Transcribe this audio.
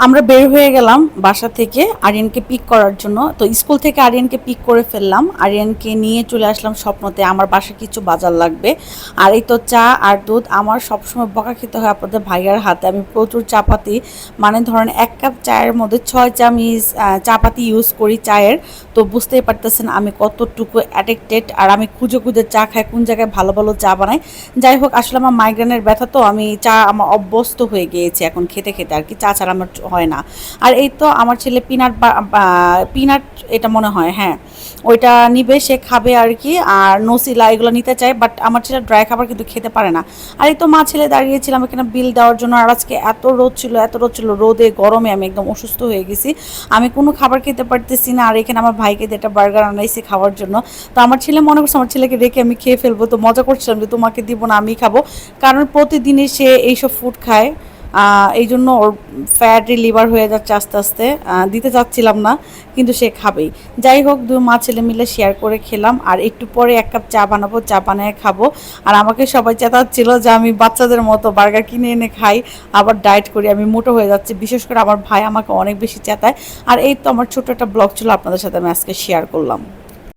আমরা বের হয়ে গেলাম বাসা থেকে আরিয়ানকে পিক করার জন্য। তো স্কুল থেকে আরিয়ানকে পিক করে ফেললাম, আরিয়ানকে নিয়ে চলে আসলাম স্বপ্নতে। আমার বাসায় কিছু বাজার লাগবে, আর এই তো চা আর দুধ। আমার সবসময় বকা খেতে হয় আপনাদের ভাইয়ার হাতে। আমি প্রচুর চাপাতি, মানে ধরেন 1 কাপ চায়ের মধ্যে 6 চামচ চাপাতি ইউজ করি চায়ের। তো বুঝতেই পারতেছেন আমি কতটুকু অ্যাডিক্টেড, আর আমি খুঁজে খুঁজে চা খাই কোন জায়গায় ভালো ভালো চা বানাই। যাই হোক, আসলে আমার মাইগ্রেনের ব্যথা, তো আমি চা আমার অভ্যস্ত হয়ে গিয়েছে এখন খেতে খেতে আর কি, চা ছাড়া আমার হয় না। আর এই তো আমার ছেলে পিনাট এটা মনে হয়, হ্যাঁ ওইটা নিবে, সে খাবে আর কি। আর নসিলা এগুলো নিতে চায়, বাট আমার ছেলে ড্রাই খাবার কিন্তু খেতে পারে না। আর এই তো মা ছেলে দাঁড়িয়েছিলাম এখানে বিল দেওয়ার জন্য। আর আজকে এত রোদ ছিল, এত রোদ ছিল, রোদে গরমে আমি একদম অসুস্থ হয়ে গেছি। আমি কোনো খাবার খেতে পারতেছি না। আর এখানে আমার ভাইকে একটা বার্গার আনাইছি খাওয়ার জন্য। তো আমার ছেলে মনে করছে আমার ছেলেকে রেখে আমি খেয়ে ফেলবো, তো মজা করছিলাম যে তোমাকে দিব না, আমি খাবো। কারণ প্রতিদিনই সে এইসব ফুড খায়, এই জন্য ওর ফ্যাটি লিভার হয়ে যাচ্ছে আস্তে আস্তে। দিতে চাচ্ছিলাম না, কিন্তু সে খাবেই। যাই হোক, দুই মা ছেলে মিলে শেয়ার করে খেলাম। আর একটু পরে 1 কাপ চা বানাবো, চা বানিয়ে খাবো। আর আমাকে সবাই চেতাচ্ছিল যে আমি বাচ্চাদের মতো বার্গার কিনে এনে খাই, আবার ডায়েট করি, আমি মোটো হয়ে যাচ্ছি। বিশেষ করে আমার ভাই আমাকে অনেক বেশি চেতায়। আর এই তো আমার ছোট্ট একটা ব্লগ ছিল, আপনাদের সাথে আমি আজকে শেয়ার করলাম।